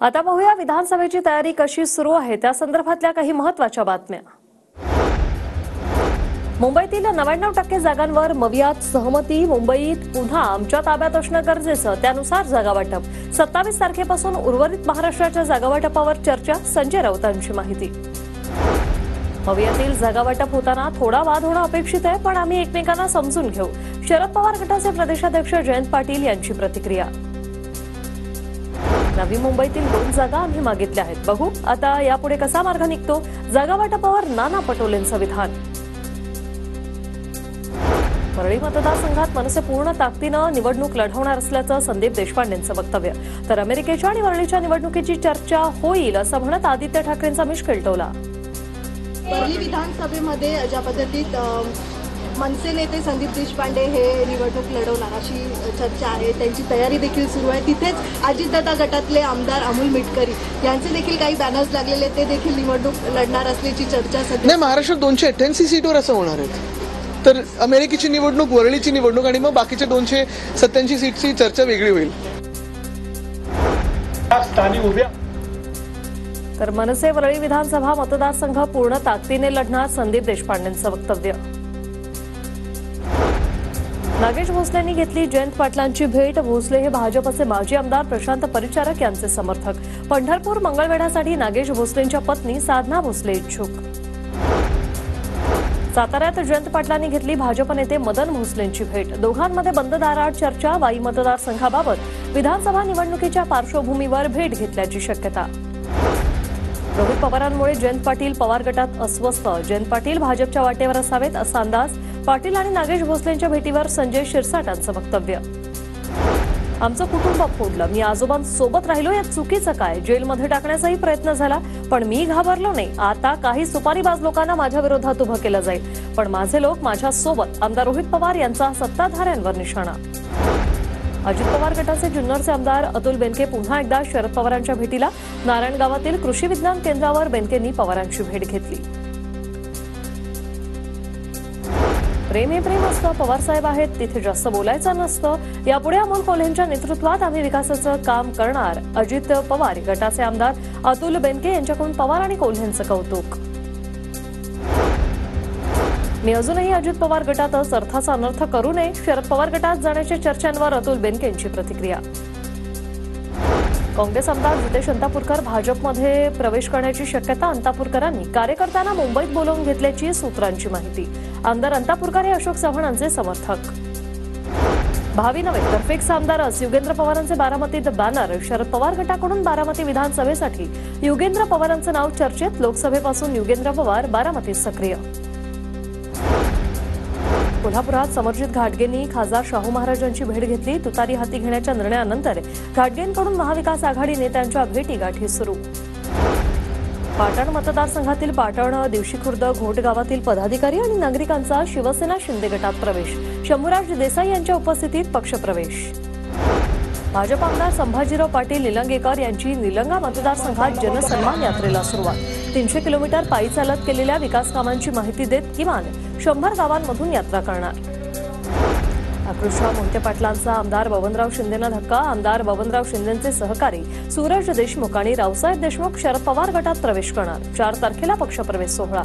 आता पाहूया विधानसभेची तयारी कशी सुरू आहे त्या संदर्भातल्या काही महत्त्वाच्या बातम्या। मुंबईतील 99% जागांवर मवियात सहमती। मुंबईत पुन्हा आमच्या ताब्यात असणं गरजेचं, त्यानुसार जागा वाटप। 27 तारखेपासून उर्वरित महाराष्ट्राच्या जागा वाटपावर चर्चा। संजय राऊतांची माहिती। मवियातील जागा वाटप होताना थोडा वाद होणं अपेक्षित आहे, पण आम्ही एकमेकांना समजून घेऊ। शरद पवार गटाचे प्रदेशाध्यक्ष जयंत पाटील यांची प्रतिक्रिया। नवी मुंबईतील 2 जागा आम्ही मागितल्या आहेत, बघू आता यापुढे कसा मार्ग निघतो। जागा वाटपावर नाना पटोलेंचं विधान। परळी मतदारसंघात मनसे पूर्ण ताकदीनं निवडणूक लढवणार असल्याचं संदीप देशपांडेंचं वक्तव्य। तर अमेरिकेच्या आणि वरळीच्या निवडणुकीची चर्चा होईल असं म्हणत आदित्य ठाकरेंचा मिष्केल टोला। परळी विधानसभेमध्ये ज्या पद्धतीत मनसे नेते संदीप देशपांडे हे निवडणूक लढवणार अशी चर्चा आहे, त्यांची तयारी देखील सुरू आहे। तिथेच अजितदादा गटातले आमदार अमोल मिटकरी यांचे देखील काही बॅनर्स लागलेले, ते देखील निवडणूक लढणार असल्याची चर्चा सध्या नाही। महाराष्ट्रात 288 सीटवर असं होणार आहे, तर अमेरिकेची निवडणूक, वरळीची निवडणूक आणि मग बाकीच्या 287 सीटची चर्चा वेगळी होईल। तर मनसे वरळी विधानसभा मतदारसंघ पूर्ण ताकदीने लढणार, संदीप देशपांडेंचं वक्तव्य। नागेश भोसलेंनी घेतली जयंत पाटलांची भेट। भोसले हे भाजपचे माजी आमदार प्रशांत परिचारक यांचे समर्थक। पंढरपूर मंगळवेढ्यासाठी नागेश भोसलेंच्या पत्नी साधना भोसले इच्छुक। साताऱ्यात जयंत पाटलांनी घेतली भाजप नेते मदन भोसलेंची भेट। दोघांमध्ये बंद दाराआड चर्चा। वाई मतदारसंघाबाबत विधानसभा निवडणुकीच्या पार्श्वभूमीवर भेट घेतल्याची शक्यता। रोहित पवारांमुळे जयंत पाटील पवार गटात अस्वस्थ। जयंत पाटील भाजपच्या वाटेवर असावेत असा अंदाज। पाटील आणि नागेश भोसलेंच्या भेटीवर संजय शिरसाटांचं वक्तव्य। आमचं कुटुंब फोडलं, मी आजोबांसोबत राहिलो, यात चुकीचं काय? जेलमध्ये टाकण्याचाही प्रयत्न झाला, पण मी घाबरलो नाही। आता काही सुपारीबाज लोकांना माझ्या विरोधात उभं केलं जाईल, पण माझे लोक माझ्या सोबत। आमदार रोहित पवार यांचा सत्ताधाऱ्यांवर निशाणा। अजित पवार गटाचे जुन्नरचे आमदार अतुल बेनके पुन्हा एकदा शरद पवारांच्या भेटीला। नारायणगावातील कृषी विज्ञान केंद्रावर बेनकेंनी पवारांची भेट घेतली। प्रेम हे प्रेम असतं, पवारसाहेब आहेत तिथे जास्त बोलायचं नसतं। यापुढे अमोल कोल्हेंच्या नेतृत्वात आम्ही विकासाचं काम करणार। अजित पवार गटाचे आमदार अतुल बेनके यांच्याकडून पवार आणि कोल्हेंचं कौतुक। मी अजूनही अजित पवार गटातच, अर्थाचा अनर्थ करू नये। शरद पवार गटात जाण्याच्या चर्चांवर अतुल बेनकेंची प्रतिक्रिया। काँग्रेस आमदार जितेश अंतापूरकर भाजपमध्ये प्रवेश करण्याची शक्यता। अंतापूरकरांनी कार्यकर्त्यांना मुंबईत बोलावून घेतल्याची सूत्रांची माहिती। आमदार अंतापूरकर हे अशोक चव्हाणांचे समर्थक। भावी नव्हे तर फिक्स आमदारच युगेंद्र पवारांचे बारामतीत बॅनर। शरद पवार गटाकडून बारामती विधानसभेसाठी युगेंद्र पवारांचं नाव चर्चेत। लोकसभेपासून युगेंद्र पवार बारामतीत सक्रिय। कोल्हापुरात समरजित घाटगेंनी खासदार शाहू महाराजांची भेट घेतली। तुतारी हाती घेण्याच्या निर्णयानंतर घाटगेंकडून महाविकास आघाडी नेत्यांच्या भेटीगाठी सुरू। पाटण मतदारसंघातील पाटण, दिवशीखुर्द, घोट गावातील पदाधिकारी आणि नागरिकांचा शिवसेना शिंदे गटात प्रवेश। शंभूराज देसाई यांच्या उपस्थितीत पक्षप्रवेश। भाजप आमदार संभाजीराव पाटील निलंगेकर यांची निलंगा मतदारसंघात जनसन्मान यात्रेला सुरुवात। 300 किलोमीटर पायी चालत केलेल्या विकास कामांची माहिती देत किमान 100 गावांमधून यात्रा करणार। अकृष्णा मोहिते पाटलांचा आमदार बबनराव शिंदेंना धक्का। आमदार बबनराव शिंदेंचे सहकारी सूरज देशमुख आणि रावसाहेब देशमुख शरद पवार गटात प्रवेश करणार। 4 तारखेला पक्षप्रवेश सोहळा।